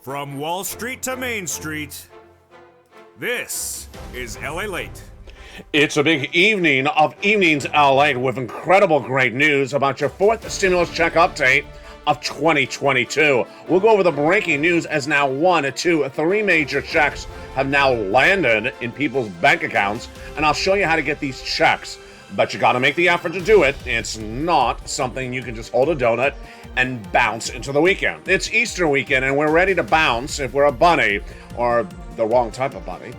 From Wall Street to Main Street, this is LALATE. It's a big evening of Evenings LA with incredible great news about your fourth stimulus check update of 2022. We'll go over the breaking news as now 1, 2, 3 major checks have now landed in people's bank accounts, and I'll show you how to get these checks. But you gotta make the effort to do it. It's not something you can just hold a donut and bounce into the weekend. It's Easter weekend and we're ready to bounce if we're a bunny, or the wrong type of bunny.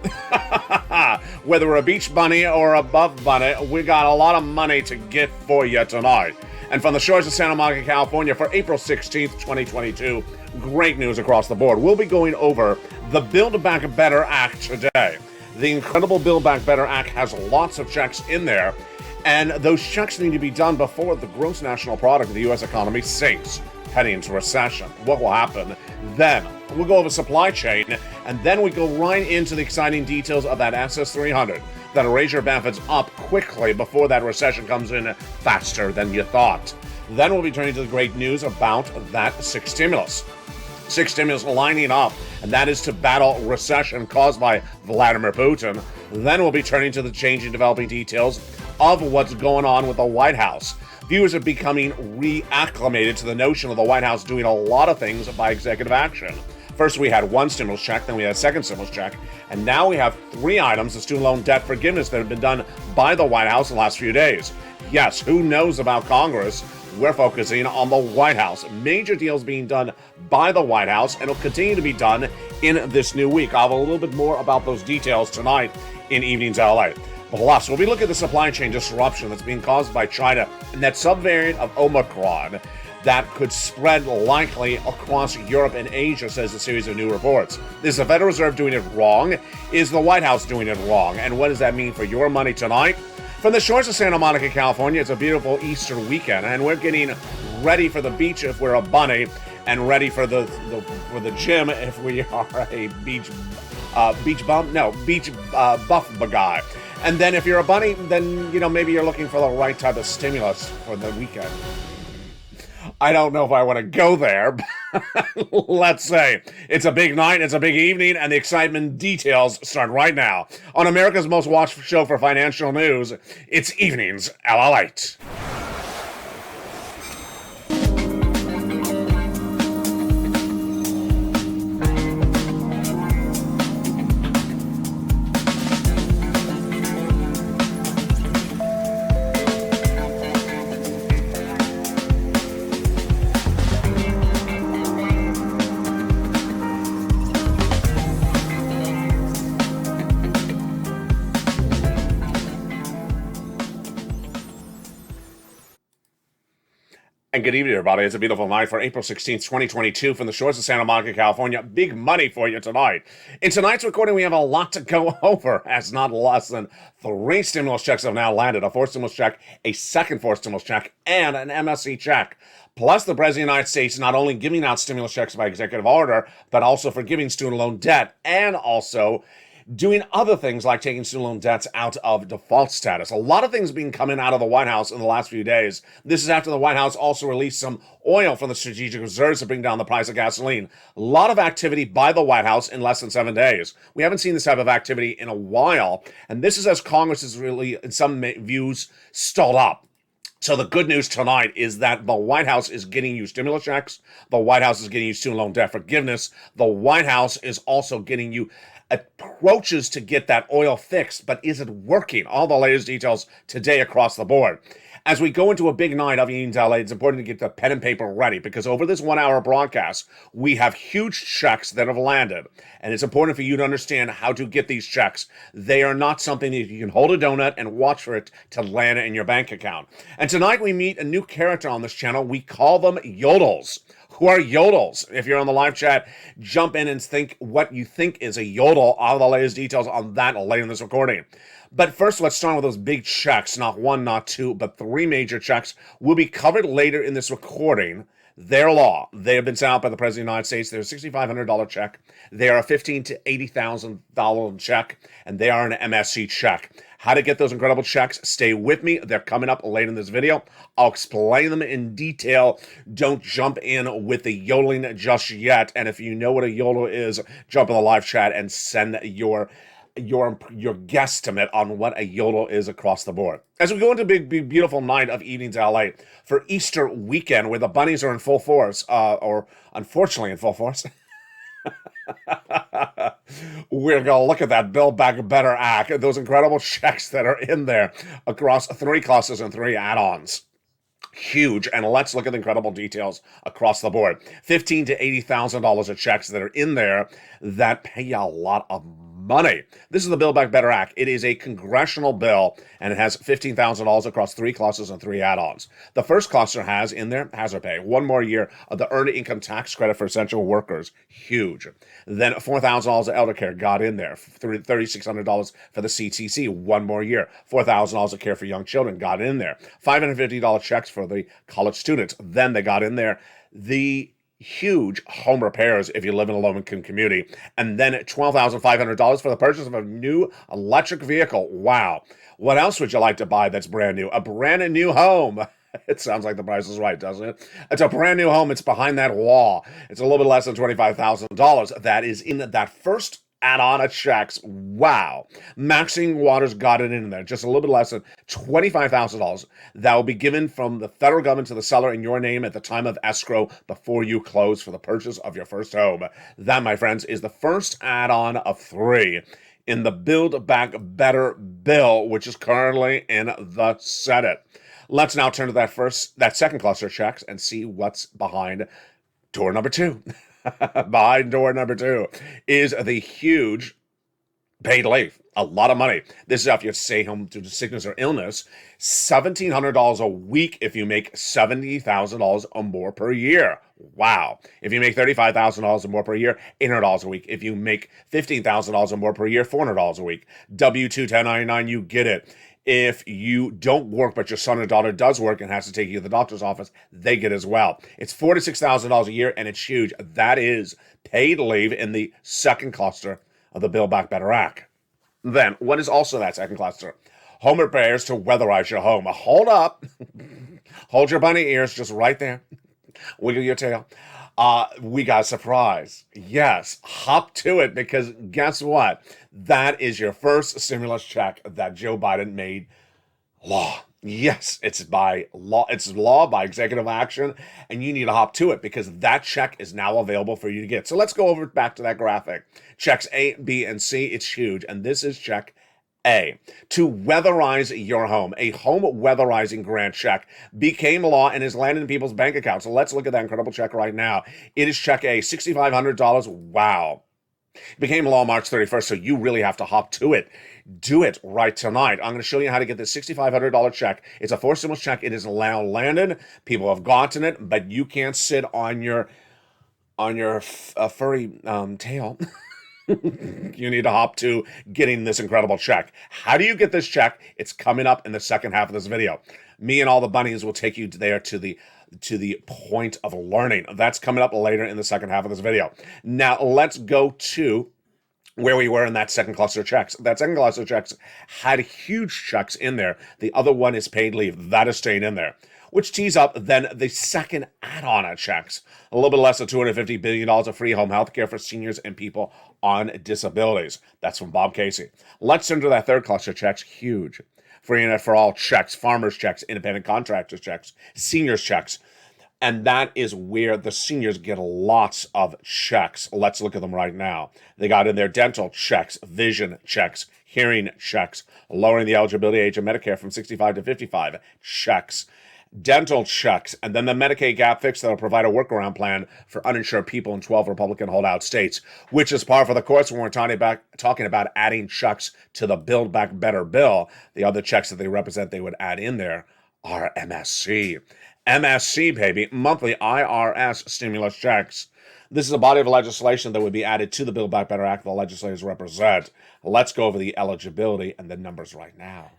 Whether we're a beach bunny or a buff bunny, we got a lot of money to get for you tonight. And from the shores of Santa Monica, California, for April 16th, 2022, great news across the board. We'll be going over the Build Back Better Act today. The incredible Build Back Better Act has lots of checks in there, and those checks need to be done before the gross national product of the U.S. economy sinks, heading into recession. What will happen then? We'll go over supply chain, and then we go right into the exciting details of that SS300 that'll raise your benefits up quickly before that recession comes in faster than you thought. Then we'll be turning to the great news about that sixth stimulus. Sixth stimulus lining up, and that is to battle recession caused by Vladimir Putin. Then we'll be turning to the changing developing details of what's going on with the White House. Viewers are becoming reacclimated to the notion of the White House doing a lot of things by executive action. First, we had one stimulus check, then we had a second stimulus check, and now we have 3 items of student loan debt forgiveness that have been done by the White House in the last few days. Yes, who knows about Congress? We're focusing on the White House. Major deals being done by the White House, and will continue to be done in this new week. I'll have a little bit more about those details tonight in Evenings LA. Plus, we'll be looking at the supply chain disruption that's being caused by China and that subvariant of Omicron that could spread likely across Europe and Asia, says a series of new reports. Is the Federal Reserve doing it wrong? Is the White House doing it wrong? And what does that mean for your money tonight? From the shores of Santa Monica, California, it's a beautiful Easter weekend, and we're getting ready for the beach if we're a bunny, and ready for the gym if we are a beach buff guy. And then if you're a bunny, then, maybe you're looking for the right type of stimulus for the weekend. I don't know if I want to go there, but let's say it's a big night, it's a big evening, and the excitement details start right now. On America's most watched show for financial news, it's Evenings LALATE. And good evening, everybody. It's a beautiful night for April 16th, 2022 from the shores of Santa Monica, California. Big money for you tonight. In tonight's recording, we have a lot to go over, as not less than 3 stimulus checks have now landed. A 4th stimulus check, a second 4th stimulus check, and an MSC check. Plus, the President of the United States not only giving out stimulus checks by executive order, but also forgiving student loan debt, and also doing other things like taking student loan debts out of default status. A lot of things being coming out of the White House in the last few days. This is after the White House also released some oil from the strategic reserves to bring down the price of gasoline. A lot of activity by the White House in less than 7 days. We haven't seen this type of activity in a while, and this is as Congress is really, in some views, stalled up. So the good news tonight is that the White House is getting you stimulus checks. The White House is getting you student loan debt forgiveness. The White House is also getting you approaches to get that oil fixed, but is it working? All the latest details today across the board. As we go into a big night of Evenings LA, it's important to get the pen and paper ready, because over this 1-hour broadcast, we have huge checks that have landed. And it's important for you to understand how to get these checks. They are not something that you can hold a donut and watch for it to land in your bank account. And tonight we meet a new character on this channel. We call them yodels. Who are yodels? If you're on the live chat, jump in and think what you think is a yodel. All the latest details on that later in this recording. But first, let's start with those big checks. Not 1, not 2, but 3 major checks will be covered later in this recording. Their law. They have been sent out by the President of the United States. They're a $6,500 check. They are a $15,000 to $80,000 check, and they are an MSC check. How to get those incredible checks, stay with me. They're coming up late in this video. I'll explain them in detail. Don't jump in with the yodeling just yet. And if you know what a yodel is, jump in the live chat and send your guesstimate on what a yodel is across the board. As we go into a big, beautiful night of evenings LA for Easter weekend, where the bunnies are in full force, or unfortunately in full force. We're going to look at that Build Back Better Act, those incredible checks that are in there across 3 clusters and 3 add-ons. Huge. And let's look at the incredible details across the board. $15,000 to $80,000 of checks that are in there that pay you a lot of money. This is the Build Back Better Act. It is a congressional bill, and it has $15,000 across 3 clusters and 3 add-ons. The first cluster has in there hazard pay, 1 more year of the earned income tax credit for essential workers. Huge. Then $4,000 of elder care got in there. $3,600 for the CTC, 1 more year. $4,000 of care for young children got in there. $550 checks for the college students. Then they got in there the huge home repairs if you live in a low-income community. And then $12,500 for the purchase of a new electric vehicle. Wow. What else would you like to buy that's brand new? A brand new home. It sounds like the price is right, doesn't it? It's a brand new home. It's behind that wall. It's a little bit less than $25,000. That is in that first add-on of checks. Wow. Maxine Waters got it in there. Just a little bit less than $25,000 that will be given from the federal government to the seller in your name at the time of escrow before you close for the purchase of your first home. That, my friends, is the first add-on of 3 in the Build Back Better bill, which is currently in the Senate. Let's now turn to that second cluster of checks and see what's behind door number 2. Behind door number 2 is the huge paid leave. A lot of money. This is if you stay home due to sickness or illness. $1,700 a week if you make $70,000 or more per year. Wow. If you make $35,000 or more per year, $800 a week. If you make $15,000 or more per year, $400 a week. W-2 1099, you get it. If you don't work, but your son or daughter does work and has to take you to the doctor's office, they get as well. It's $46,000 a year, and it's huge. That is paid leave in the second cluster of the Build Back Better Act. Then, what is also that second cluster? Home repairs to weatherize your home. Hold up. Hold your bunny ears just right there. Wiggle your tail. We got a surprise. Yes, hop to it, because guess what? That is your first stimulus check that Joe Biden made law. Yes, it's by law. It's law by executive action, and you need to hop to it because that check is now available for you to get. So let's go over back to that graphic. Checks A, B, and C. It's huge, and this is check A. To weatherize your home. A home weatherizing grant check became law and is landed in people's bank accounts. So let's look at that incredible check right now. It is check A, $6,500. Wow. It became law March 31st, so you really have to hop to it. Do it right tonight. I'm going to show you how to get this $6,500 check. It's a 4 stimulus check. It is now landed. People have gotten it, but you can't sit on your furry tail. You need to hop to getting this incredible check. How do you get this check? It's coming up in the second half of this video. Me and all the bunnies will take you there to the point of learning. That's coming up later in the second half of this video. Now, let's go to where we were in that second cluster of checks. That second cluster of checks had huge checks in there. The other one is paid leave. That is staying in there, which tees up then the second add-on of checks. A little bit less than $250 billion of free home health care for seniors and people on disabilities. That's from Bob Casey. Let's turn to that third cluster of checks. Huge. Free internet for all checks, farmers checks, independent contractors checks, seniors checks. And that is where the seniors get lots of checks. Let's look at them right now. They got in their dental checks, vision checks, hearing checks, lowering the eligibility age of Medicare from 65 to 55 checks, dental checks, and then the Medicaid gap fix that will provide a workaround plan for uninsured people in 12 Republican holdout states, which is par for the course when we're talking about adding checks to the Build Back Better bill. The other checks that they represent they would add in there are MSC. MSC, baby, monthly IRS stimulus checks. This is a body of legislation that would be added to the Build Back Better Act the legislators represent. Let's go over the eligibility and the numbers right now.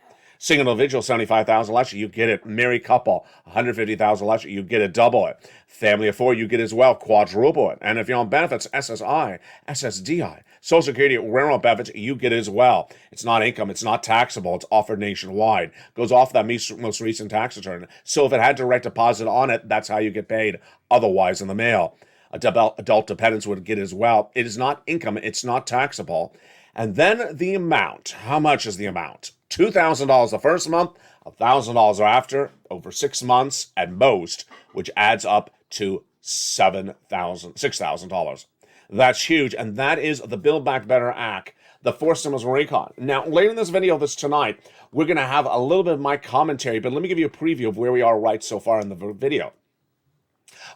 Single individual, 75,000 less, you get it. Married couple, 150,000 less, you get it. Double it. Family of 4, you get as well. Quadruple it. And if you're on benefits, SSI, SSDI, Social Security, railroad benefits, you get it as well. It's not income. It's not taxable. It's offered nationwide. Goes off that most recent tax return. So if it had direct deposit on it, that's how you get paid. Otherwise, in the mail. Adult dependents would get it as well. It is not income. It's not taxable. And then the amount. How much is the amount? $2,000 the first month, $1,000 after, over 6 months at most, which adds up to $6,000. That's huge, and that is the Build Back Better Act, the Forced Stimulus Recon. Now, later in this video, tonight, we're going to have a little bit of my commentary, but let me give you a preview of where we are right so far in the video.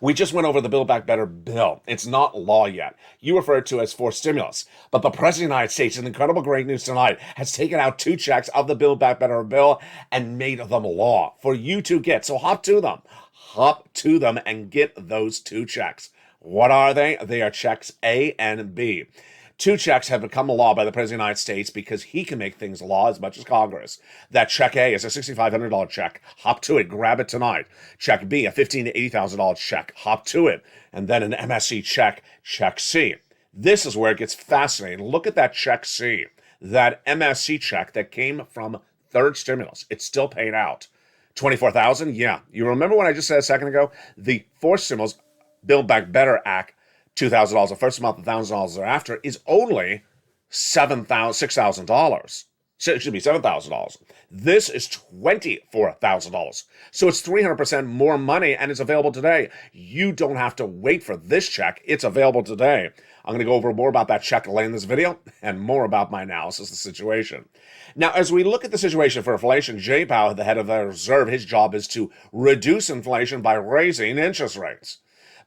We just went over the Build Back Better bill. It's not law yet. You refer to it as forced stimulus. But the President of the United States, in incredible great news tonight, has taken out 2 checks of the Build Back Better bill and made them law for you to get. So hop to them. Hop to them and get those 2 checks. What are they? They are checks A and B. 2 checks have become a law by the President of the United States because he can make things law as much as Congress. That check A is a $6,500 check. Hop to it. Grab it tonight. Check B, a $15,000 to $80,000 check. Hop to it. And then an MSC check, check C. This is where it gets fascinating. Look at that check C. That MSC check that came from third stimulus. It's still paid out. $24,000? Yeah. You remember what I just said a second ago? The forced stimulus Build Back Better Act, $2,000 the first month, $1,000 thereafter, is only $6,000. So it should be $7,000. This is $24,000. So it's 300% more money, and it's available today. You don't have to wait for this check. It's available today. I'm going to go over more about that check later in this video and more about my analysis of the situation. Now, as we look at the situation for inflation, Jay Powell, the head of the Reserve, his job is to reduce inflation by raising interest rates.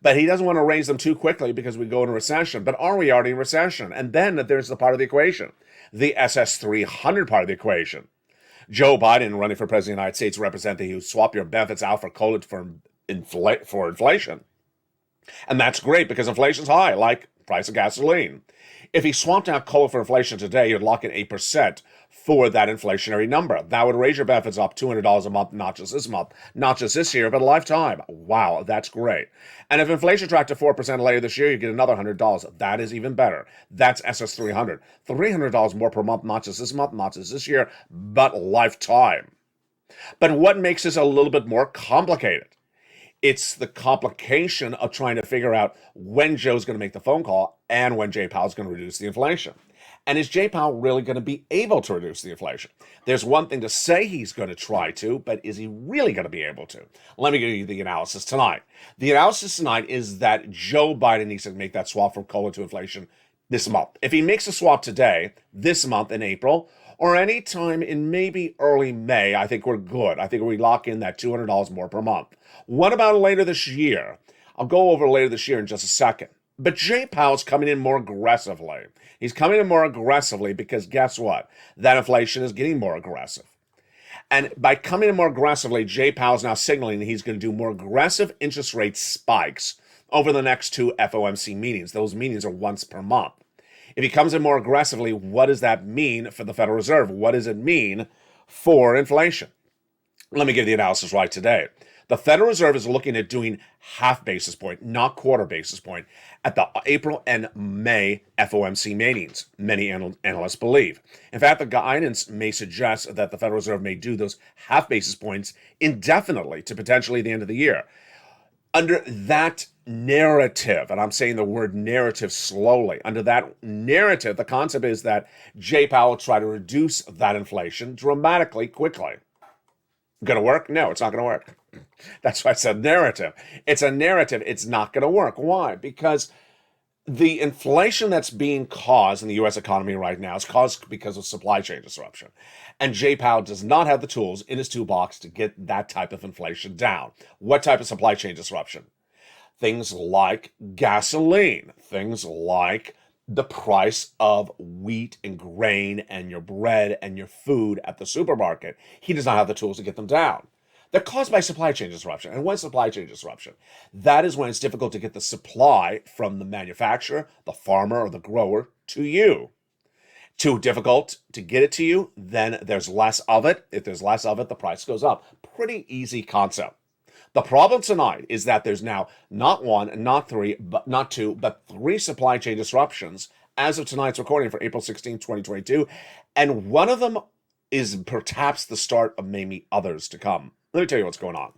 But he doesn't want to raise them too quickly because we go into recession. But are we already in recession? And then there's the part of the equation, the SS300 part of the equation. Joe Biden, running for president of the United States, representative who swap your benefits out for COLA for inflation. And that's great because inflation's high, like price of gasoline. If he swapped out COLA for inflation today, you'd lock in 8% for that inflationary number. That would raise your benefits up $200 a month, not just this month, not just this year, but a lifetime. Wow, that's great. And if inflation tracked to 4% later this year, you get another $100. That is even better. That's SS300. $300 more per month, not just this month, not just this year, but lifetime. But what makes this a little bit more complicated? It's the complication of trying to figure out when Joe's going to make the phone call and when Jay Powell's going to reduce the inflation. And is Jay Powell really going to be able to reduce the inflation? There's one thing to say he's going to try to, but is he really going to be able to? Let me give you the analysis tonight. The analysis tonight is that Joe Biden needs to make that swap from COLA to inflation this month. If he makes a swap today, this month in April, or any time in maybe early May, I think we're good. I think we lock in that $200 more per month. What about later this year? I'll go over later this year in just a second. But Jay Powell's coming in more aggressively. He's coming in more aggressively because guess what? That inflation is getting more aggressive. And by coming in more aggressively, Jay Powell's now signaling that he's going to do more aggressive interest rate spikes over the next 2 FOMC meetings. Those meetings are once per month. If he comes in more aggressively, what does that mean for the Federal Reserve? What does it mean for inflation? Let me give the analysis right today. The Federal Reserve is looking at doing half basis point, not quarter basis point, at the April and May FOMC meetings, many analysts believe. In fact, the guidance may suggest that the Federal Reserve may do those half basis points indefinitely to potentially the end of the year. Under that narrative, and I'm saying the word narrative slowly, under that narrative, the concept is that Jay Powell will try to reduce that inflation dramatically, quickly. Going to work? No, it's not going to work. That's why I said narrative. It's a narrative. It's not going to work. Why? Because the inflation that's being caused in the U.S. economy right now is caused because of supply chain disruption. And Jay Powell does not have the tools in his toolbox to get that type of inflation down. What type of supply chain disruption? Things like gasoline, things like the price of wheat and grain and your bread and your food at the supermarket. He does not have the tools to get them down. They're caused by supply chain disruption. And what's supply chain disruption? That is when it's difficult to get the supply from the manufacturer, the farmer, or the grower to you. Too difficult to get it to you, then there's less of it. If there's less of it, the price goes up. Pretty easy concept. The problem tonight is that there's now not one, not three, but not two, but three supply chain disruptions as of tonight's recording for April 16, 2022. And one of them is perhaps the start of maybe others to come. Let me tell you what's going on.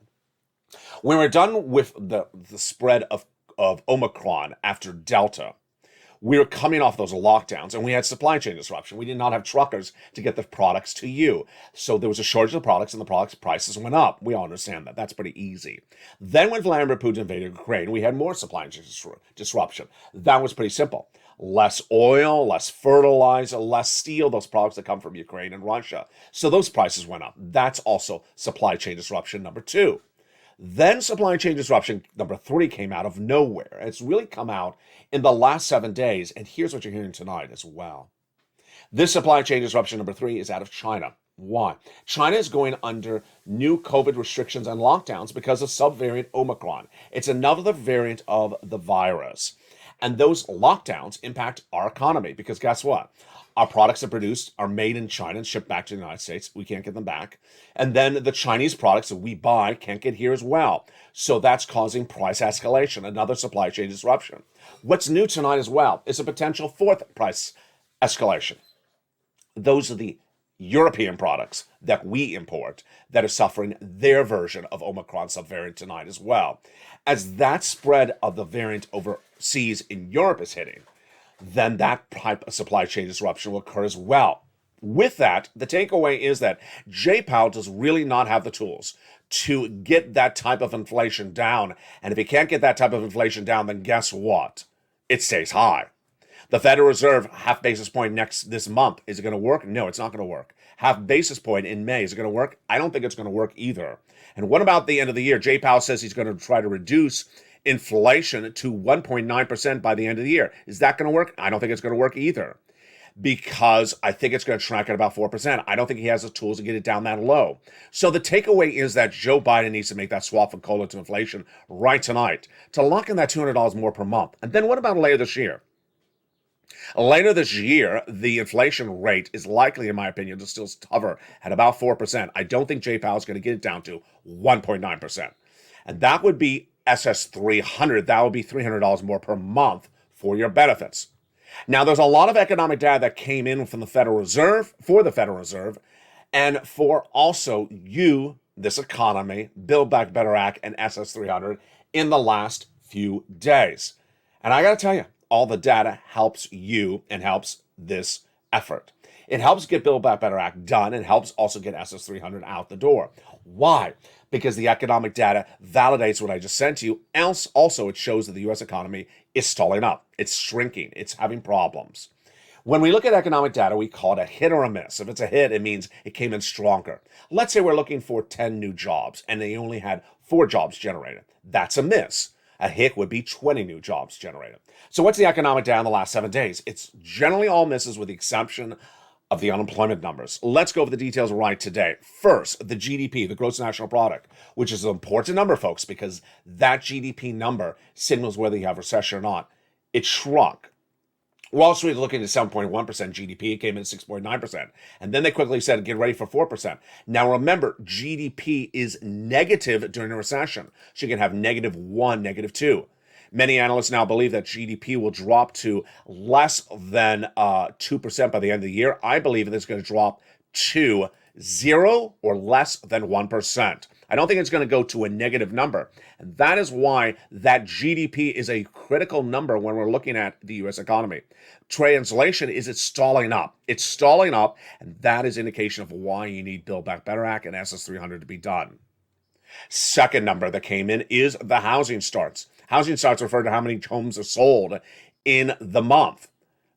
When we're done with the spread of Omicron after Delta, we were coming off those lockdowns and we had supply chain disruption. We did not have truckers to get the products to you. So there was a shortage of products and the products prices went up. We all understand that. That's pretty easy. Then when Vladimir Putin invaded Ukraine, we had more supply chain disruption. That was pretty simple. Less oil, less fertilizer, less steel, those products that come from Ukraine and Russia. So those prices went up. That's also supply chain disruption number two. Then supply chain disruption number three came out of nowhere. It's really come out in the last 7 days, and here's what you're hearing tonight as well. This supply chain disruption number three is out of China. Why? China is going under new COVID restrictions and lockdowns because of subvariant Omicron. It's another variant of the virus. And those lockdowns impact our economy because guess what? Our products are produced, are made in China and shipped back to the United States. We can't get them back. And then the Chinese products that we buy can't get here as well. So that's causing price escalation, another supply chain disruption. What's new tonight as well is a potential fourth price escalation. Those are the European products that we import that are suffering their version of Omicron subvariant tonight as well. As that spread of the variant overseas in Europe is hitting, then that type of supply chain disruption will occur as well. With that, the takeaway is that Jay Powell does really not have the tools to get that type of inflation down. And if he can't get that type of inflation down, then guess what? It stays high. The Federal Reserve, half basis point this month, is it going to work? No, it's not going to work. Half basis point in May, is it going to work? I don't think it's going to work either. And what about the end of the year? Jay Powell says he's going to try to reduce inflation to 1.9% by the end of the year. Is that going to work? I don't think it's going to work either because I think it's going to track at about 4%. I don't think he has the tools to get it down that low. So the takeaway is that Joe Biden needs to make that swap from COLA to inflation right tonight to lock in that $200 more per month. And then what about later this year? Later this year, the inflation rate is likely, in my opinion, to still hover at about 4%. I don't think Jay Powell is going to get it down to 1.9%. And that would be SS300. That would be $300 more per month for your benefits. Now, there's a lot of economic data that came in from the Federal Reserve, for the Federal Reserve, and for also you, this economy, Build Back Better Act, and SS300 in the last few days. And I got to tell you, all the data helps you and helps this effort. It helps get Build Back Better Act done and helps also get SS300 out the door. Why? Because the economic data validates what I just sent to you. Else, also, it shows that the U.S. economy is stalling up. It's shrinking. It's having problems. When we look at economic data, we call it a hit or a miss. If it's a hit, it means it came in stronger. Let's say we're looking for 10 new jobs and they only had 4 jobs generated. That's a miss. A hit would be 20 new jobs generated. So what's the economic data in the last 7 days? It's generally all misses with the exception of the unemployment numbers. Let's go over the details right today. First, the GDP, the gross national product, which is an important number, folks, because that GDP number signals whether you have recession or not. It shrunk. Wall Street is looking at 7.1% GDP. It came in at 6.9%. And then they quickly said, get ready for 4%. Now remember, GDP is negative during a recession. So you can have -1, -2. Many analysts now believe that GDP will drop to less than 2% by the end of the year. I believe that it's going to drop to 0 or less than 1%. I don't think it's going to go to a negative number. And that is why that GDP is a critical number when we're looking at the U.S. economy. Translation is it's stalling up. It's stalling up, and that is indication of why you need Build Back Better Act and SS300 to be done. Second number that came in is the housing starts. Housing starts refer to how many homes are sold in the month.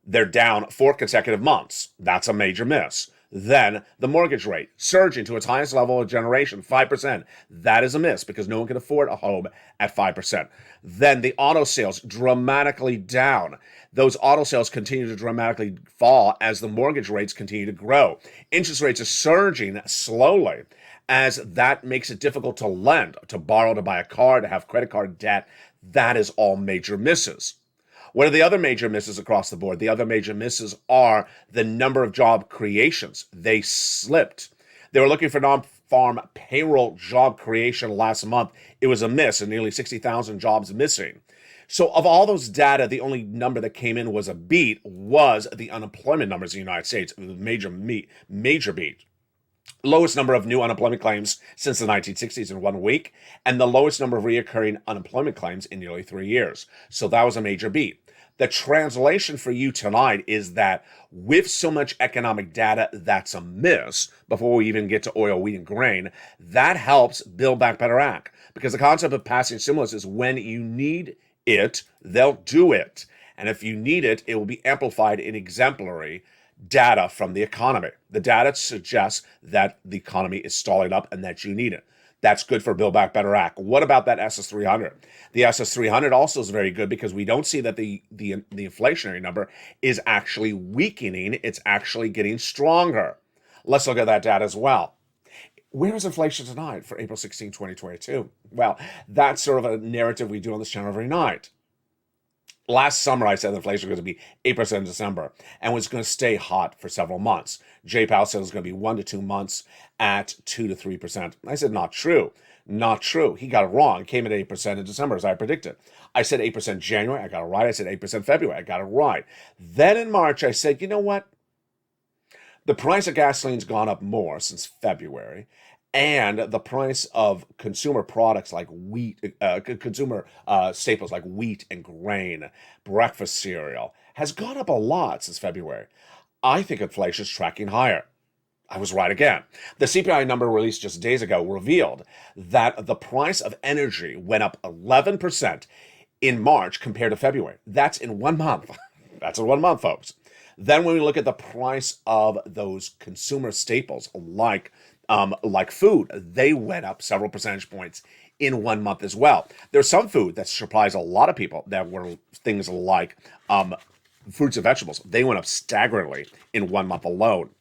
They're down 4 consecutive months. That's a major miss. Then the mortgage rate surging to its highest level of generation, 5%. That is a miss because no one can afford a home at 5%. Then the auto sales dramatically down. Those auto sales continue to dramatically fall as the mortgage rates continue to grow. Interest rates are surging slowly as that makes it difficult to lend, to borrow, to buy a car, to have credit card debt. That is all major misses. What are the other major misses across the board? The other major misses are the number of job creations. They slipped. They were looking for non-farm payroll job creation last month. It was a miss, and nearly 60,000 jobs missing. So of all those data, the only number that came in was a beat, was the unemployment numbers in the United States. It was a major beat. Lowest number of new unemployment claims since the 1960s in 1 week, and the lowest number of reoccurring unemployment claims in nearly 3 years. So that was a major beat. The translation for you tonight is that with so much economic data that's a miss, before we even get to oil, wheat, and grain, that helps Build Back Better Act. Because the concept of passing stimulus is when you need it, they'll do it. And if you need it, it will be amplified in exemplary data from the economy. The data suggests that the economy is stalling up and that you need it. That's good for Build Back Better Act. What about that SS300? The SS300 also is very good because we don't see that the inflationary number is actually weakening. It's actually getting stronger. Let's look at that data as well. Where is inflation tonight for April 16, 2022? Well, that's sort of a narrative we do on this channel every night. Last summer, I said inflation was going to be 8% in December and was going to stay hot for several months. Jay Powell said it was going to be 1 to 2 months at 2 to 3%. I said, not true. Not true. He got it wrong. It came at 8% in December, as I predicted. I said 8% January. I got it right. I said 8% February. I got it right. Then in March, I said, you know what? The price of gasoline's gone up more since February. And the price of consumer products like wheat, consumer staples like wheat and grain, breakfast cereal, has gone up a lot since February. I think inflation is tracking higher. I was right again. The CPI number released just days ago revealed that the price of energy went up 11% in March compared to February. That's in 1 month. That's in 1 month, folks. Then when we look at the price of those consumer staples like food, they went up several percentage points in 1 month as well. There's some food that surprised a lot of people that were things like fruits and vegetables. They went up staggeringly in 1 month alone.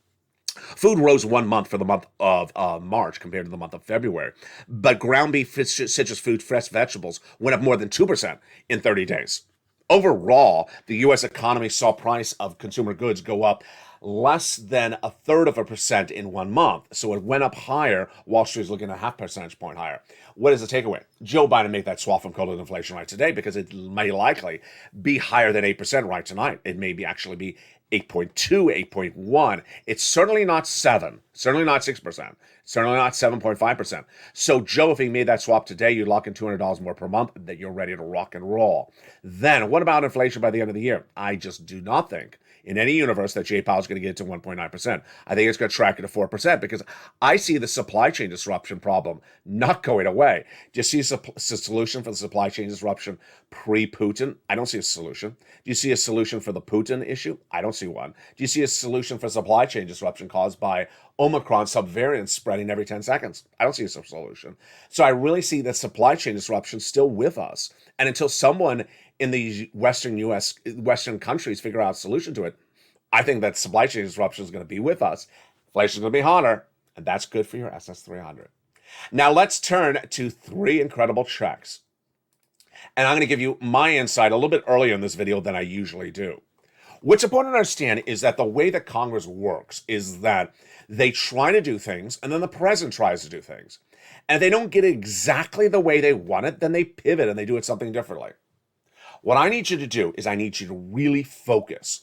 Food rose 1 month for the month of March compared to the month of February. But ground beef, citrus food, fresh vegetables went up more than 2% in 30 days. Overall, the U.S. economy saw price of consumer goods go up less than 1/3% in 1 month. So it went up higher. Wall Street is looking at a 0.5 percentage point higher. What is the takeaway? Joe Biden made that swap from COVID inflation right today because it may likely be higher than 8% right tonight. It may actually be 8.2, 8.1. It's certainly not 7, certainly not 6%, certainly not 7.5%. So Joe, if he made that swap today, you lock in $200 more per month, that you're ready to rock and roll. Then what about inflation by the end of the year? I just do not think in any universe that Jay Powell is going to get to 1.9%. I think it's going to track it to 4% because I see the supply chain disruption problem not going away. Do you see a solution for the supply chain disruption pre-Putin? I don't see a solution. Do you see a solution for the Putin issue? I don't see one. Do you see a solution for supply chain disruption caused by Omicron subvariants spreading every 10 seconds? I don't see a solution. So I really see the supply chain disruption still with us. And until someone in the Western countries figure out a solution to it, I think that supply chain disruption is going to be with us. Inflation is going to be hotter, and that's good for your SS300. Now let's turn to 3 incredible checks. And I'm going to give you my insight a little bit earlier in this video than I usually do. What's important to understand is that the way that Congress works is that they try to do things, and then the president tries to do things. And if they don't get it exactly the way they want it, then they pivot and they do it something differently. What I need you to do is I need you to really focus.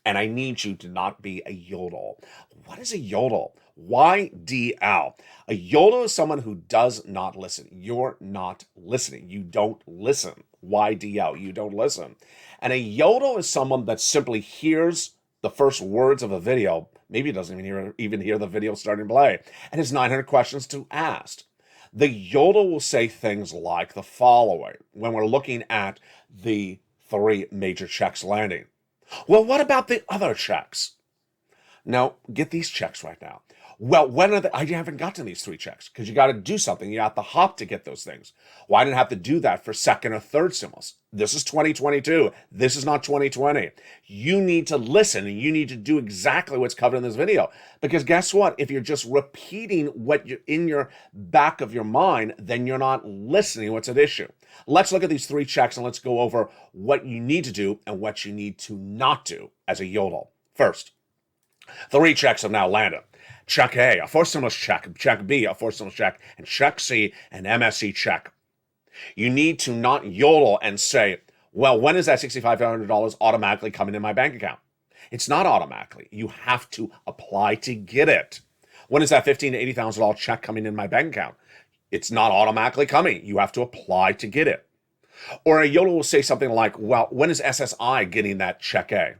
And I need you to not be a yodel. What is a yodel? YDL. A yodel is someone who does not listen. You're not listening. You don't listen. YDL. You don't listen. And a yodel is someone that simply hears the first words of a video, maybe doesn't even hear the video starting to play, and has 900 questions to ask. The yodel will say things like the following when we're looking at the 3 major checks landing. Well, what about the other checks? Now, get these checks right now. Well, when are I haven't gotten these 3 checks because you got to do something. You have to hop to get those things. Well, I didn't have to do that for second or third stimulus. This is 2022. This is not 2020. You need to listen and you need to do exactly what's covered in this video. Because guess what? If you're just repeating what you're in your back of your mind, then you're not listening what's at issue. Let's look at these 3 checks and let's go over what you need to do and what you need to not do as a yodel. First, 3 checks have now landed. Check A, a forced stimulus check. Check B, a forced stimulus check. And check C, an MSC check. You need to not yodel and say, well, when is that $6,500 automatically coming in my bank account? It's not automatically. You have to apply to get it. When is that $15,000 to $80,000 check coming in my bank account? It's not automatically coming. You have to apply to get it. Or a yodel will say something like, well, when is SSI getting that check A?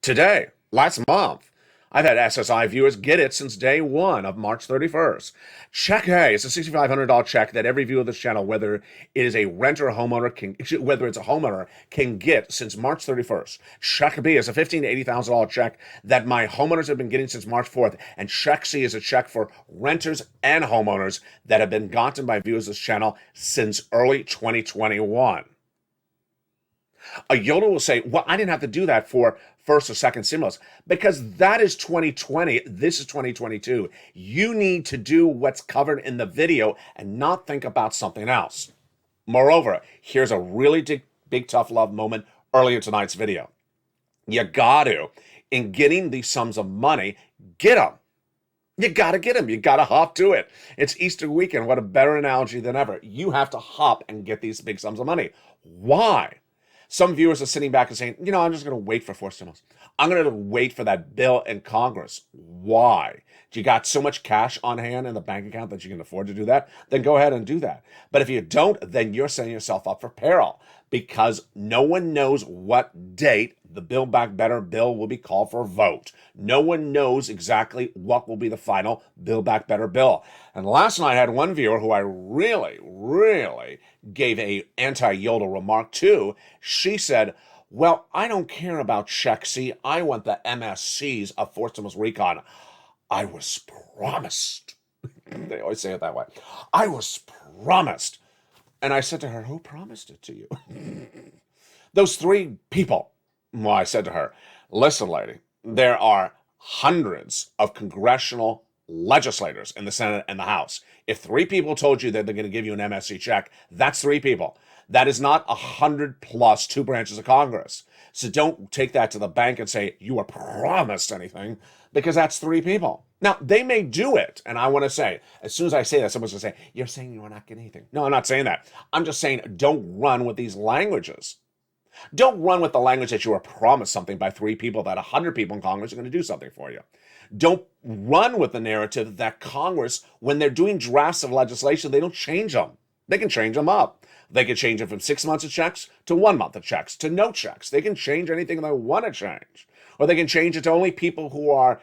Today, last month. I've had SSI viewers get it since day 1 of March 31st. Check A is a $6,500 check that every viewer of this channel, whether it is a renter or homeowner, can get since March 31st. Check B is a $15,000 to $80,000 check that my homeowners have been getting since March 4th. And check C is a check for renters and homeowners that have been gotten by viewers of this channel since early 2021. A yodel will say, well, I didn't have to do that for first or second stimulus because that is 2020. This is 2022. You need to do what's covered in the video and not think about something else. Moreover, here's a really big tough love moment earlier in tonight's video. You got to, in getting these sums of money, get them. You got to get them. You got to hop to it. It's Easter weekend. What a better analogy than ever. You have to hop and get these big sums of money. Why? Some viewers are sitting back and saying, you know, I'm just going to wait for forced stimulus. I'm going to wait for that bill in Congress. Why? Do you got so much cash on hand in the bank account that you can afford to do that? Then go ahead and do that. But if you don't, then you're setting yourself up for peril because no one knows what date the Build Back Better bill will be called for a vote. No one knows exactly what will be the final Build Back Better bill. And last night I had one viewer who I really gave a anti-yodel remark to. She said, well, I don't care about check C. I want the MSCs of forced stimulus recon. I was promised. They always say it that way. I was promised. And I said to her, who promised it to you? Those 3 people. Well, I said to her, listen, lady, there are hundreds of congressional legislators in the Senate and the House. If 3 people told you that they're going to give you an MSC check, that's 3 people. That is not 100 plus 2 branches of Congress. So don't take that to the bank and say you were promised anything because that's 3 people. Now, they may do it. And I want to say, as soon as I say that, someone's going to say, you're saying you are not getting anything. No, I'm not saying that. I'm just saying don't run with these languages. Don't run with the language that you were promised something by 3 people, that 100 people in Congress are going to do something for you. Don't run with the narrative that Congress, when they're doing drafts of legislation, they don't change them. They can change them up. They can change it from 6 months of checks to 1 month of checks to no checks. They can change anything they want to change. Or they can change it to only people who are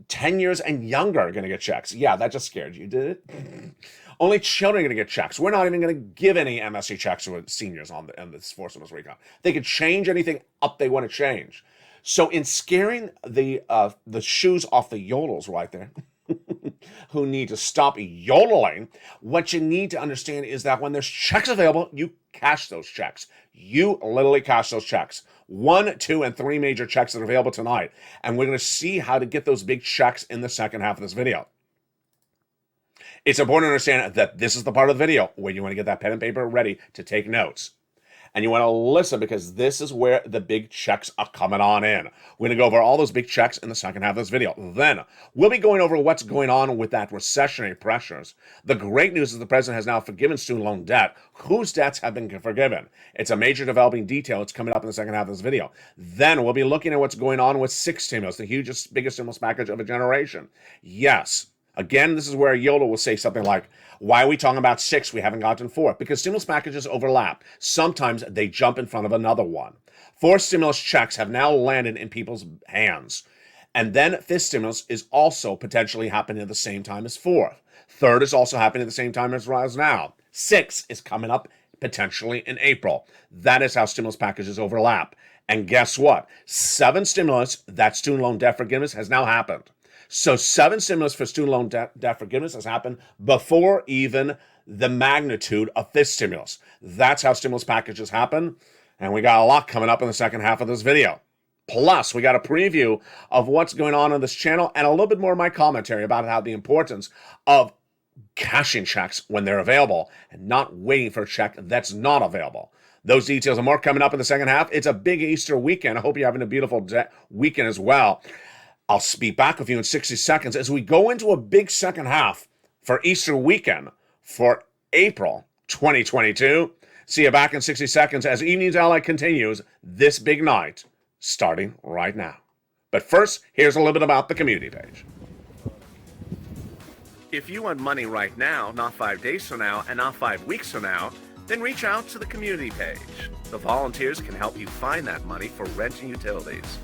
10 years and younger are going to get checks. Yeah, that just scared you, did it? Only children are going to get checks. We're not even going to give any MSC checks to seniors on this forced stimulus recon. They can change anything up they want to change. So in scaring the shoes off the yodels right there, who need to stop yodeling, what you need to understand is that when there's checks available, you cash those checks. You literally cash those checks. 1, 2, and 3 major checks that are available tonight. And we're going to see how to get those big checks in the second half of this video. It's important to understand that this is the part of the video where you want to get that pen and paper ready to take notes. And you want to listen because this is where the big checks are coming on in. We're going to go over all those big checks in the second half of this video. Then we'll be going over what's going on with that recessionary pressures. The great news is the president has now forgiven student loan debt. Whose debts have been forgiven? It's a major developing detail. It's coming up in the second half of this video. Then we'll be looking at what's going on with 6 stimulus, the hugest, biggest stimulus package of a generation. Yes. Again, this is where Yodel will say something like, why are we talking about 6? We haven't gotten 4. Because stimulus packages overlap. Sometimes they jump in front of another one. 4 stimulus checks have now landed in people's hands. And then 5th stimulus is also potentially happening at the same time as 4th. 3rd is also happening at the same time as now. 6 is coming up potentially in April. That is how stimulus packages overlap. And guess what? 7 stimulus, that student loan debt forgiveness, has now happened. So 7 stimulus for student loan debt forgiveness has happened before even the magnitude of 5th stimulus. That's how stimulus packages happen. And we got a lot coming up in the second half of this video. Plus, we got a preview of what's going on this channel and a little bit more of my commentary about how the importance of cashing checks when they're available and not waiting for a check that's not available. Those details and more coming up in the second half. It's a big Easter weekend. I hope you're having a beautiful weekend as well. I'll be back with you in 60 seconds as we go into a big second half for Easter weekend for April 2022. See you back in 60 seconds as Evenings LA continues this big night starting right now. But first, here's a little bit about the community page. If you want money right now, not 5 days from now, and not 5 weeks from now, then reach out to the community page. The volunteers can help you find that money for rent and utilities.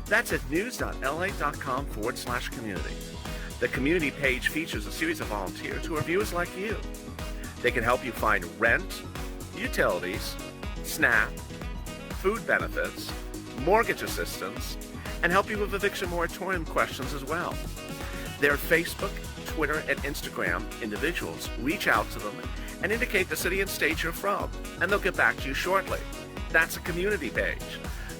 That's at news.la.com/community. The community page features a series of volunteers who are viewers like you. They can help you find rent, utilities, SNAP, food benefits, mortgage assistance, and help you with eviction moratorium questions as well. Their Facebook, Twitter, and Instagram individuals reach out to them and indicate the city and state you're from, and they'll get back to you shortly. That's a community page.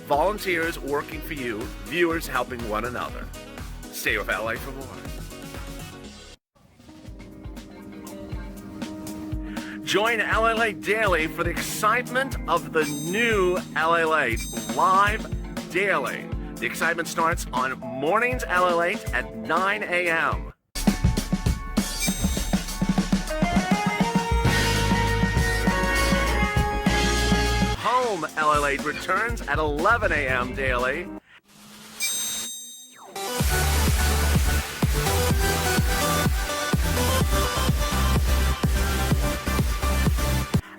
Volunteers working for you, viewers helping one another. Stay with LA for more. Join LALATE Daily for the excitement of the new LALATE live daily. The excitement starts on mornings LALATE at 9 a.m. Home LALATE returns at 11 a.m. daily.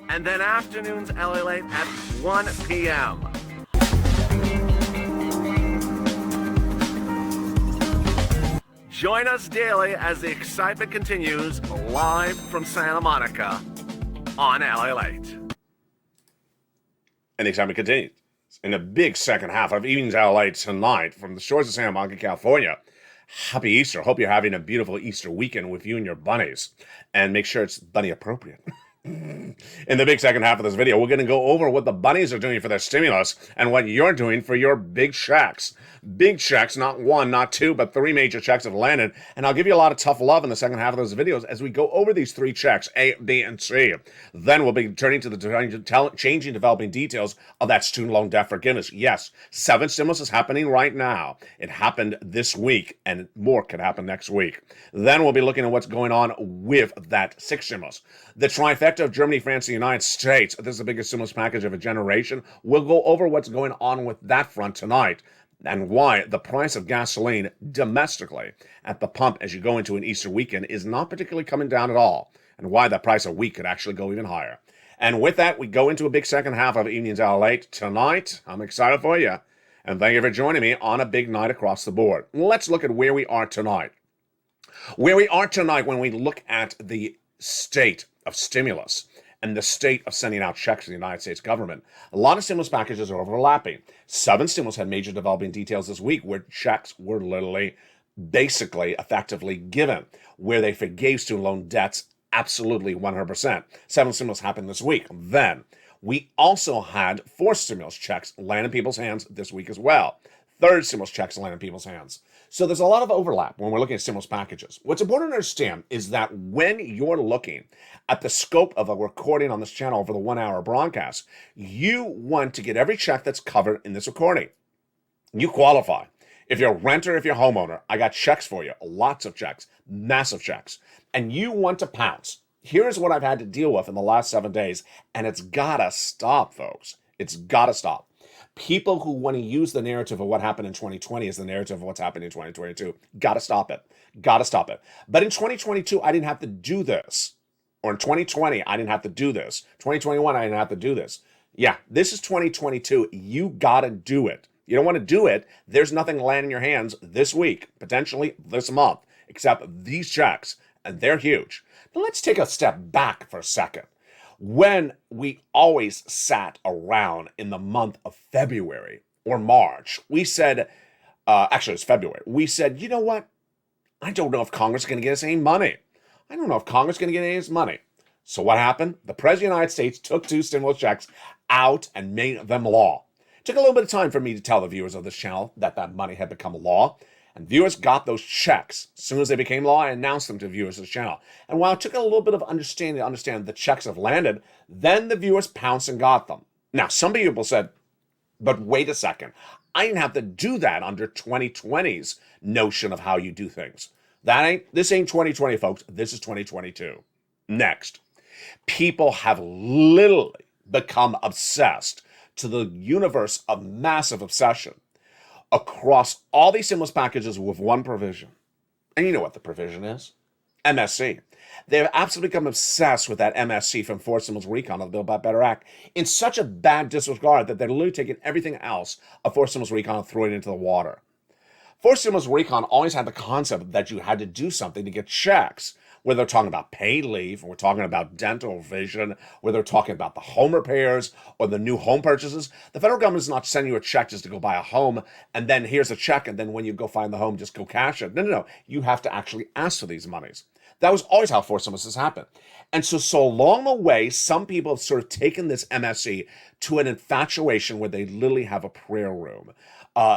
And then afternoons LALATE at 1 p.m. Join us daily as the excitement continues live from Santa Monica on LALATE. And the excitement continues in the big second half of Evenings LALATE tonight from the shores of Santa Monica, California. Happy Easter. Hope you're having a beautiful Easter weekend with you and your bunnies. And make sure it's bunny appropriate. In the big second half of this video, we're going to go over what the bunnies are doing for their stimulus and what you're doing for your big checks. Big checks, not one, not two, but 3 major checks have landed. And I'll give you a lot of tough love in the second half of those videos as we go over these 3 checks, A, B, and C. Then we'll be turning to the changing, developing details of that student loan debt forgiveness. Yes, 7 stimulus is happening right now. It happened this week, and more could happen next week. Then we'll be looking at what's going on with that 6th stimulus. The trifecta of Germany, France, and the United States. This is the biggest stimulus package of a generation. We'll go over what's going on with that front tonight and why the price of gasoline domestically at the pump as you go into an Easter weekend is not particularly coming down at all, and why the price of wheat could actually go even higher. And with that, we go into a big second half of Evenings LALATE tonight. I'm excited for you, and thank you for joining me on a big night across the board. Let's look at where we are tonight. Where we are tonight when we look at the state of stimulus and the state of sending out checks to the United States government. A lot of stimulus packages are overlapping. 7 stimulus had major developing details this week where checks were literally, basically, effectively given, where they forgave student loan debts absolutely 100%. 7 stimulus happened this week. Then, we also had 4 stimulus checks land in people's hands this week as well. 3rd stimulus checks land in people's hands. So there's a lot of overlap when we're looking at stimulus packages. What's important to understand is that when you're looking at the scope of a recording on this channel for the 1-hour broadcast, you want to get every check that's covered in this recording. You qualify. If you're a renter, if you're a homeowner, I got checks for you. Lots of checks, massive checks. And you want to pounce. Here's what I've had to deal with in the last 7 days, and it's gotta stop, folks. It's gotta stop. People who want to use the narrative of what happened in 2020 as the narrative of what's happening in 2022, gotta stop it. Gotta stop it. But in 2022, I didn't have to do this. Or in 2020, I didn't have to do this. 2021, I didn't have to do this. Yeah, this is 2022. You gotta do it. You don't want to do it. There's nothing landing in your hands this week, potentially this month, except these checks, and they're huge. Now let's take a step back for a second. When we always sat around in the month of February or March, we said, actually it's February, we said, you know what? I don't know if Congress is going to get us any money. I don't know if Congress is going to get any of this money. So what happened? The President of the United States took 2 stimulus checks out and made them law. It took a little bit of time for me to tell the viewers of this channel that that money had become law. And viewers got those checks. As soon as they became law, I announced them to viewers of the channel. And while it took a little bit of understanding to understand the checks have landed, then the viewers pounced and got them. Now, some people said, but wait a second. I didn't have to do that under 2020's notion of how you do things. This ain't 2020, folks. This is 2022. Next, people have literally become obsessed to the universe of massive obsession across all these stimulus packages with one provision. And you know what the provision is? MSC. They've absolutely become obsessed with that MSC from Forced Stimulus Recon of the Build Back Better Act in such a bad disregard that they're literally taking everything else of Forced Stimulus Recon and throwing it into the water. Forced Stimulus Recon always had the concept that you had to do something to get checks, whether they're talking about paid leave, or we're talking about dental, vision, whether they're talking about the home repairs or the new home purchases. The federal government is not sending you a check just to go buy a home, and then here's a check, and then when you go find the home, just go cash it. No. You have to actually ask for these monies. That was always how forced stimulus has happened. And so along the way, some people have sort of taken this MSC to an infatuation where they literally have a prayer room,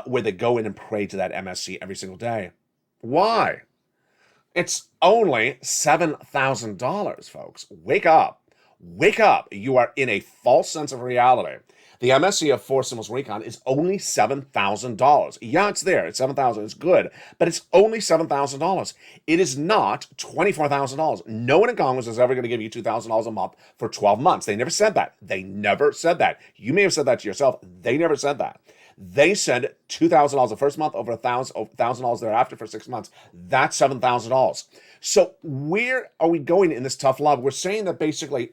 where they go in and pray to that MSC every single day. Why? It's only $7,000, folks. Wake up. Wake up. You are in a false sense of reality. The MSC of Forced Stimulus Recon is only $7,000. Yeah, it's there. It's $7,000. It's good. But it's only $7,000. It is not $24,000. No one in Congress is ever going to give you $2,000 a month for 12 months. They never said that. They never said that. You may have said that to yourself. They never said that. They said $2,000 the first month, over $1,000 thereafter for 6 months. That's $7,000. So where are we going in this tough love? We're saying that basically,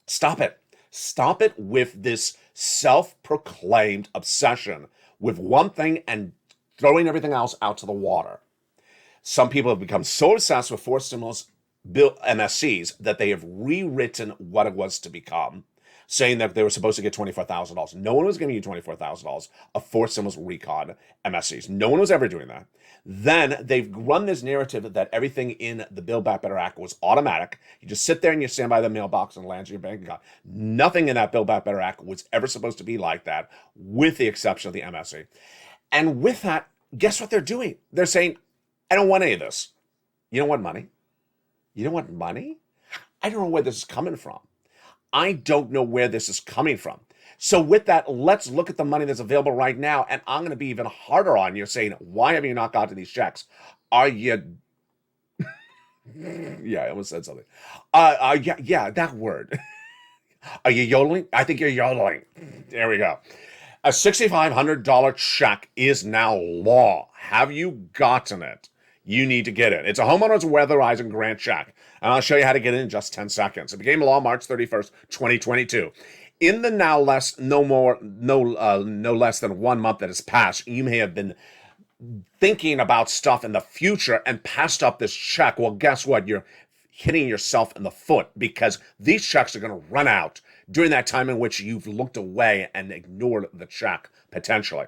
stop it. Stop it with this self-proclaimed obsession with one thing and throwing everything else out to the water. Some people have become so obsessed with forced stimulus bill MSCs that they have rewritten what it was to become, saying that they were supposed to get $24,000. No one was giving you $24,000 of forced stimulus recon MSCs. No one was ever doing that. Then they've run this narrative that everything in the Build Back Better Act was automatic. You just sit there and you stand by the mailbox and it lands in your bank account. Nothing in that Build Back Better Act was ever supposed to be like that, with the exception of the MSC. And with that, guess what they're doing? They're saying, I don't want any of this. You don't want money? You don't want money? I don't know where this is coming from. I don't know where this is coming from. So with that, let's look at the money that's available right now. And I'm going to be even harder on you, saying, why have you not gotten these checks? Are you... yeah, I almost said something. Yeah, that word. Are you yodeling? I think you're yodeling. There we go. A $6,500 check is now law. Have you gotten it? You need to get it. It's a homeowner's weatherizing grant check. And I'll show you how to get it in just 10 seconds. It became law March 31st, 2022. In the no less than 1 month that has passed, you may have been thinking about stuff in the future and passed up this check. Well, guess what? You're hitting yourself in the foot, because these checks are going to run out during that time in which you've looked away and ignored the check, potentially.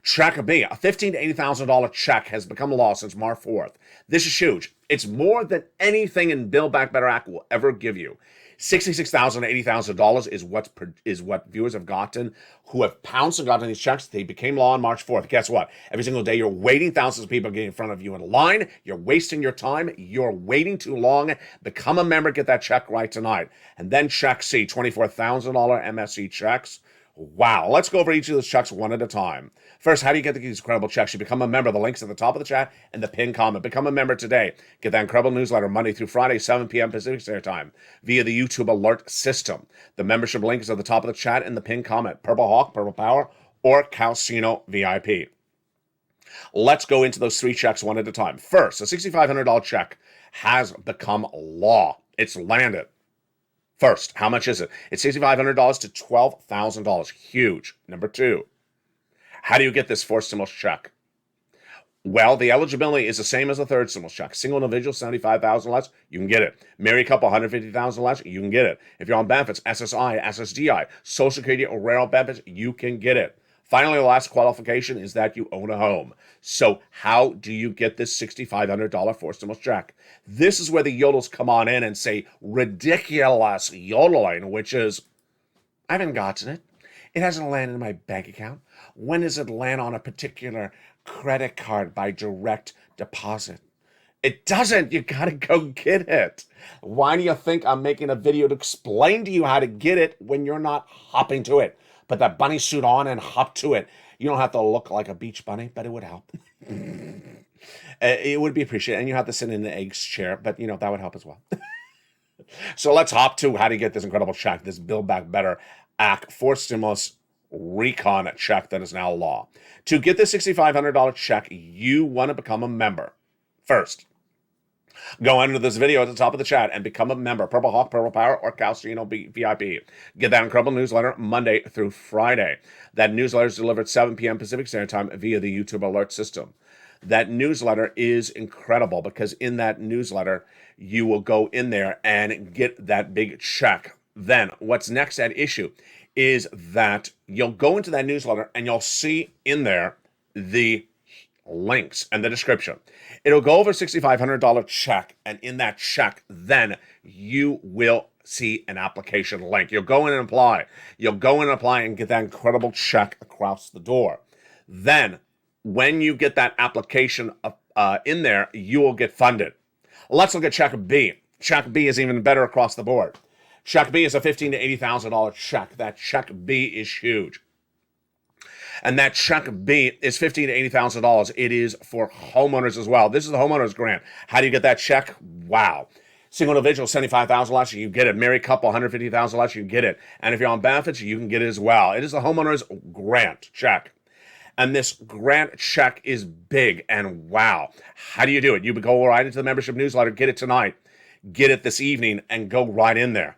Check B, a $15,000 to $80,000 check has become law since March 4th. This is huge. It's more than anything in Build Back Better Act will ever give you. $66,000 to $80,000 is what viewers have gotten who have pounced and gotten these checks. They became law on March 4th. Guess what? Every single day you're waiting. Thousands of people getting in front of you in line. You're wasting your time. You're waiting too long. Become a member. Get that check right tonight. And then check C, $24,000 MSC checks. Wow. Let's go over each of those checks one at a time. First, how do you get these incredible checks? You become a member. The link's at the top of the chat and the pinned comment. Become a member today. Get that incredible newsletter Monday through Friday, 7 p.m. Pacific Standard Time via the YouTube alert system. The membership link is at the top of the chat and the pinned comment. Purple Hawk, Purple Power, or Calcino VIP. Let's go into those three checks one at a time. First, a $6,500 check has become law. It's landed. First, how much is it? It's $6,500 to $12,000. Huge. Number two, how do you get this forced stimulus check? Well, the eligibility is the same as the third stimulus check. Single individual, $75,000 less, you can get it. Married couple, $150,000 less, you can get it. If you're on benefits, SSI, SSDI, Social Security or rural benefits, you can get it. Finally, the last qualification is that you own a home. So how do you get this $6,500 forced stimulus check? This is where the yodels come on in and say ridiculous yodeling, which is, I haven't gotten it. It hasn't landed in my bank account. When does it land on a particular credit card by direct deposit? It doesn't. You gotta go get it. Why do you think I'm making a video to explain to you how to get it when you're not hopping to it? Put that bunny suit on and hop to it. You don't have to look like a beach bunny, but it would help. It would be appreciated. And you have to sit in the eggs chair, but that would help as well. So let's hop to how to get this incredible check, this Build Back Better Act for Stimulus Recon check that is now law. To get this $6,500 check, you want to become a member. First, go under this video at the top of the chat and become a member. Purple Hawk, Purple Power, or Calcino VIP. Get that incredible newsletter Monday through Friday. That newsletter is delivered 7 p.m. Pacific Standard Time via the YouTube alert system. That newsletter is incredible because in that newsletter, you will go in there and get that big check. Then what's next at issue is that you'll go into that newsletter and you'll see in there the links and the description. It'll go over $6,500 check, and in that check, then you will see an application link. You'll go in and apply. You'll go in and apply and get that incredible check across the door. Then, when you get that application in there, you will get funded. Let's look at check B. Check B is even better across the board. Check B is a $15,000 to $80,000 check. That check B is huge. And that check B is $15,000 to $80,000. It is for homeowners as well. This is the homeowners grant. How do you get that check? Wow. Single individual, $75,000 less, you get it. Married couple, $150,000 less, you get it. And if you're on benefits, you can get it as well. It is the homeowners grant check. And this grant check is big, and wow. How do you do it? You go right into the membership newsletter, get it tonight, get it this evening, and go right in there.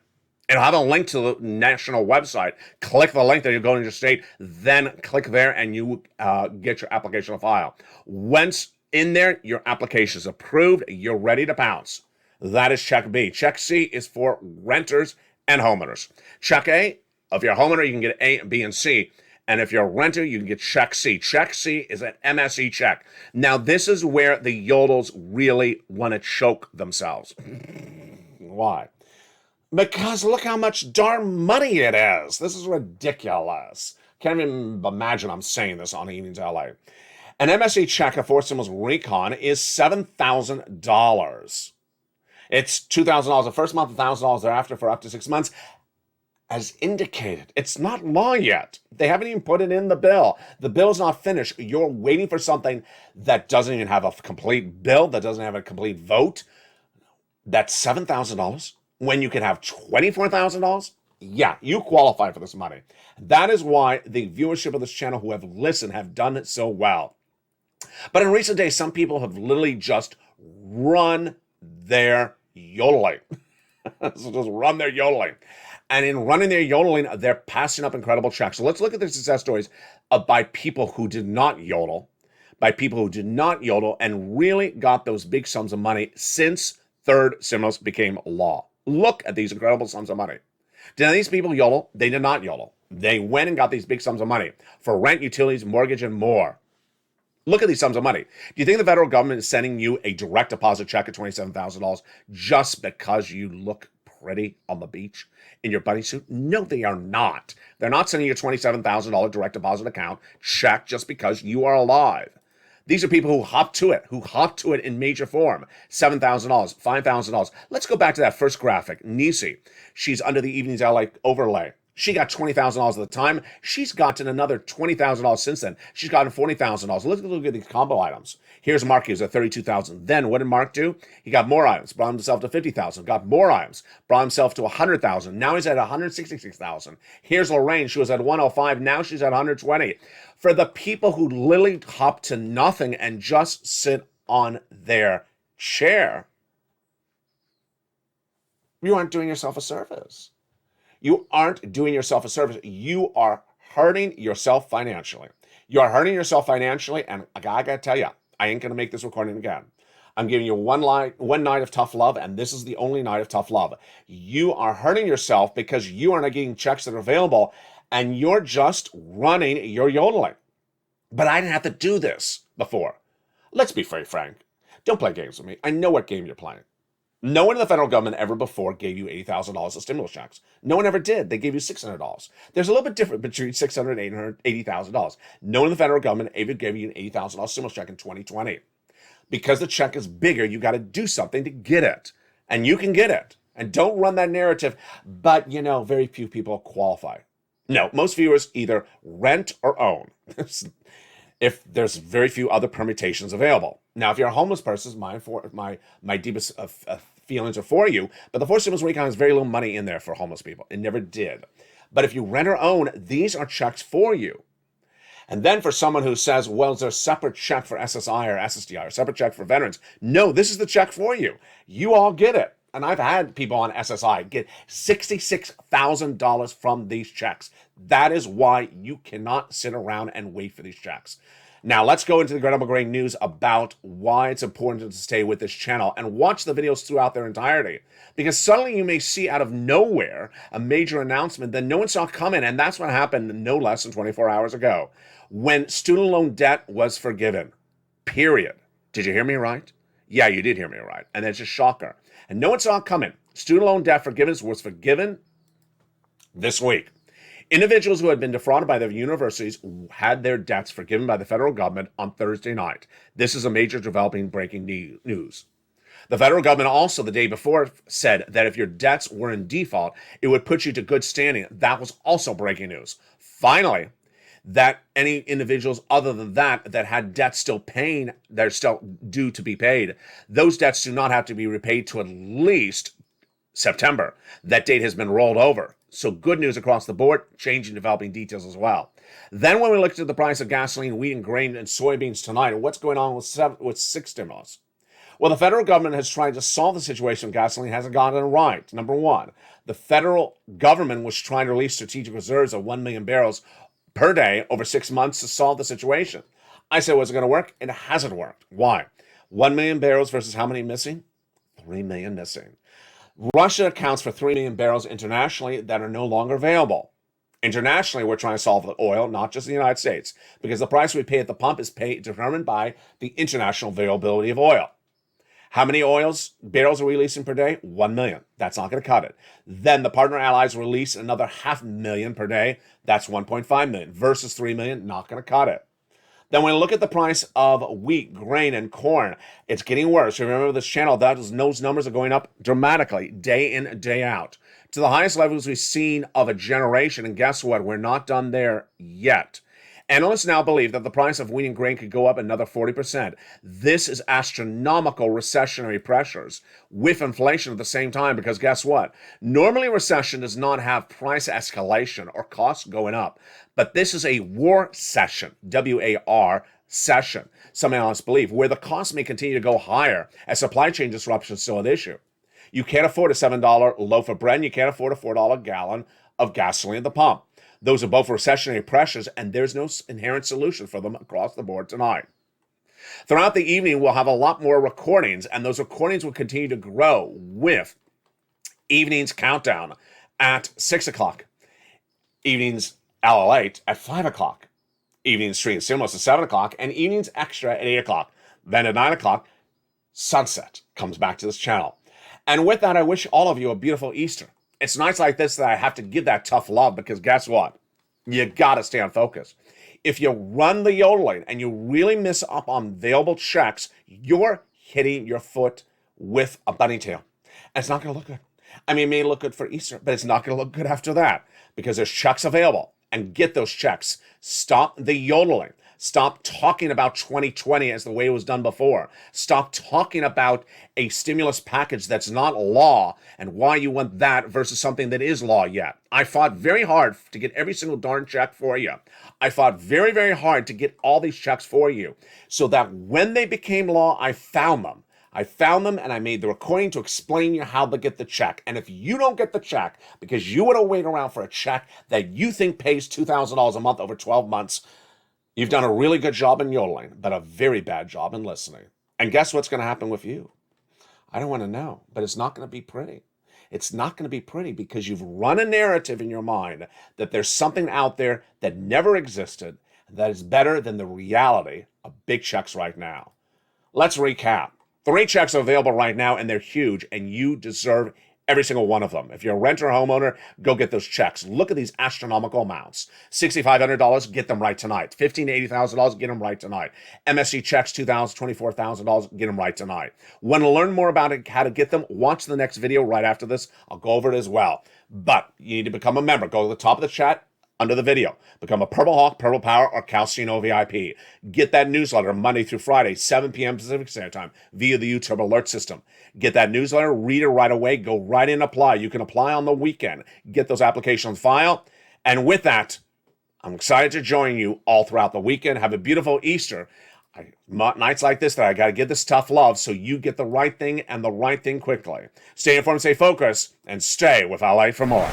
It'll have a link to the national website. Click the link that you're going to your state, then click there and you get your application on file. Once in there, your application is approved, you're ready to pounce. That is check B. Check C is for renters and homeowners. Check A, if you're a homeowner, you can get A, B, and C. And if you're a renter, you can get check C. Check C is an MSE check. Now, this is where the yodels really want to choke themselves. Why? Because look how much darn money it is. This is ridiculous. Can't even imagine I'm saying this on Evenings LA. An MSE check for Stimulus Recon is $7,000. It's $2,000 the first month, $1,000 thereafter for up to 6 months. As indicated, it's not law yet. They haven't even put it in the bill. The bill's not finished. You're waiting for something that doesn't even have a complete bill, that doesn't have a complete vote. That's $7,000. When you can have $24,000, yeah, you qualify for this money. That is why the viewership of this channel who have listened have done it so well. But in recent days, some people have literally just run their yodeling. So just run their yodeling. And in running their yodeling, they're passing up incredible checks. So let's look at the success stories by people who did not yodel, and really got those big sums of money since third stimulus became law. Look at these incredible sums of money. Did these people yodel? They did not yodel. They went and got these big sums of money for rent, utilities, mortgage, and more. Look at these sums of money. Do you think the federal government is sending you a direct deposit check of $27,000 just because you look pretty on the beach in your bunny suit? No, they are not. They're not sending you a $27,000 direct deposit account check just because you are alive. These are people who hop to it in major form. $7,000, $5,000. Let's go back to that first graphic. Nisi, she's under the Evenings LA overlay. She got $20,000 at the time. She's gotten another $20,000 since then. She's gotten $40,000. Look at these combo items. Here's Mark, he was at $32,000. Then what did Mark do? He got more items, brought himself to $50,000. Got more items, brought himself to $100,000. Now he's at $166,000. Here's Lorraine. She was at $105,000. Now she's at $120,000. For the people who literally hop to nothing and just sit on their chair, you aren't doing yourself a service. You aren't doing yourself a service. You are hurting yourself financially. You are hurting yourself financially, and I gotta tell you, I ain't gonna make this recording again. I'm giving you one night of tough love, and this is the only night of tough love. You are hurting yourself because you are not getting checks that are available, and you're just running your yodeling. But I didn't have to do this before. Let's be very frank. Don't play games with me. I know what game you're playing. No one in the federal government ever before gave you $80,000 of stimulus checks. No one ever did. They gave you $600. There's a little bit different between $600 and $880,000. No one in the federal government ever gave you an $80,000 stimulus check in 2020. Because the check is bigger, you got to do something to get it. And you can get it. And don't run that narrative, but very few people qualify. No, most viewers either rent or own. If there's very few other permutations available. Now, if you're a homeless person, my deepest feelings are for you, but the fourth stimulus recount has very little money in there for homeless people. It never did. But if you rent or own, these are checks for you. And then for someone who says, well, is there a separate check for SSI or SSDI or a separate check for veterans? No, this is the check for you. You all get it. And I've had people on SSI get $66,000 from these checks. That is why you cannot sit around and wait for these checks. Now, let's go into the incredible great news about why it's important to stay with this channel and watch the videos throughout their entirety. Because suddenly you may see out of nowhere a major announcement that no one saw coming, and that's what happened no less than 24 hours ago when student loan debt was forgiven. Period. Did you hear me right? Yeah, you did hear me right. And that's a shocker. And no one saw it coming. Student loan debt forgiveness was forgiven this week. Individuals who had been defrauded by their universities had their debts forgiven by the federal government on Thursday night. This is a major developing breaking news. The federal government also the day before said that if your debts were in default, it would put you to good standing. That was also breaking news. Finally, that any individuals other than that had debts still paying, they're still due to be paid, those debts do not have to be repaid to at least September. That date has been rolled over. So good news across the board, changing developing details as well. Then when we looked at the price of gasoline, wheat, and grain, and soybeans tonight, and what's going on with six stimulus? Well, the federal government has tried to solve the situation with gasoline, hasn't gotten it right. Number one, the federal government was trying to release strategic reserves of 1 million barrels per day over 6 months to solve the situation. I said, was it going to work? It hasn't worked. Why? 1 million barrels versus how many missing? 3 million missing. Russia accounts for 3 million barrels internationally that are no longer available. Internationally, we're trying to solve the oil, not just the United States, because the price we pay at the pump is determined by the international availability of oil. How many barrels are we releasing per day? 1 million. That's not going to cut it. Then the partner allies release another 500,000 per day. That's 1.5 million versus 3 million. Not going to cut it. Then when we look at the price of wheat, grain, and corn, it's getting worse. Remember this channel, those numbers are going up dramatically day in, day out, to the highest levels we've seen of a generation. And guess what? We're not done there yet. Analysts now believe that the price of wheat and grain could go up another 40%. This is astronomical recessionary pressures with inflation at the same time, because guess what? Normally recession does not have price escalation or costs going up, but this is a war session, W-A-R session, some analysts believe, where the costs may continue to go higher as supply chain disruption is still an issue. You can't afford a $7 loaf of bread, and you can't afford a $4 gallon of gasoline at the pump. Those are both recessionary pressures, and there's no inherent solution for them across the board tonight. Throughout the evening, we'll have a lot more recordings, and those recordings will continue to grow with evening's countdown at 6 o'clock, evening's LALATE at 5 o'clock, evening's stream stimulus at 7 o'clock, and evening's extra at 8 o'clock. Then at 9 o'clock, sunset comes back to this channel. And with that, I wish all of you a beautiful Easter. It's nights like this that I have to give that tough love, because guess what? You got to stay on focus. If you run the yodeling and you really miss up on available checks, you're hitting your foot with a bunny tail. And it's not going to look good. I mean, it may look good for Easter, but it's not going to look good after that, because there's checks available. And get those checks. Stop the yodeling. Stop talking about 2020 as the way it was done before. Stop talking about a stimulus package that's not law and why you want that versus something that is law yet. I fought very hard to get every single darn check for you. I fought very, very hard to get all these checks for you so that when they became law, I found them. And I made the recording to explain you how to get the check. And if you don't get the check because you want to wait around for a check that you think pays $2,000 a month over 12 months, you've done a really good job in yodeling, but a very bad job in listening. And guess what's going to happen with you? I don't want to know, but it's not going to be pretty. It's not going to be pretty because you've run a narrative in your mind that there's something out there that never existed that is better than the reality of big checks right now. Let's recap. 3 checks are available right now, and they're huge, and you deserve every single one of them. If you're a renter or homeowner, go get those checks. Look at these astronomical amounts. $6,500, get them right tonight. $15,000 to $80,000, get them right tonight. MSC checks, $2,000, $24,000, get them right tonight. Want to learn more about it, how to get them? Watch the next video right after this. I'll go over it as well. But you need to become a member. Go to the top of the chat under the video. Become a Purple Hawk, Purple Power, or Calcino VIP. Get that newsletter Monday through Friday, 7 p.m. Pacific Standard Time via the YouTube alert system. Get that newsletter, read it right away, go right in, apply. You can apply on the weekend. Get those applications on file. And with that, I'm excited to join you all throughout the weekend. Have a beautiful Easter. Nights like this that I got to give this tough love so you get the right thing and the right thing quickly. Stay informed, stay focused, and stay with LA for more.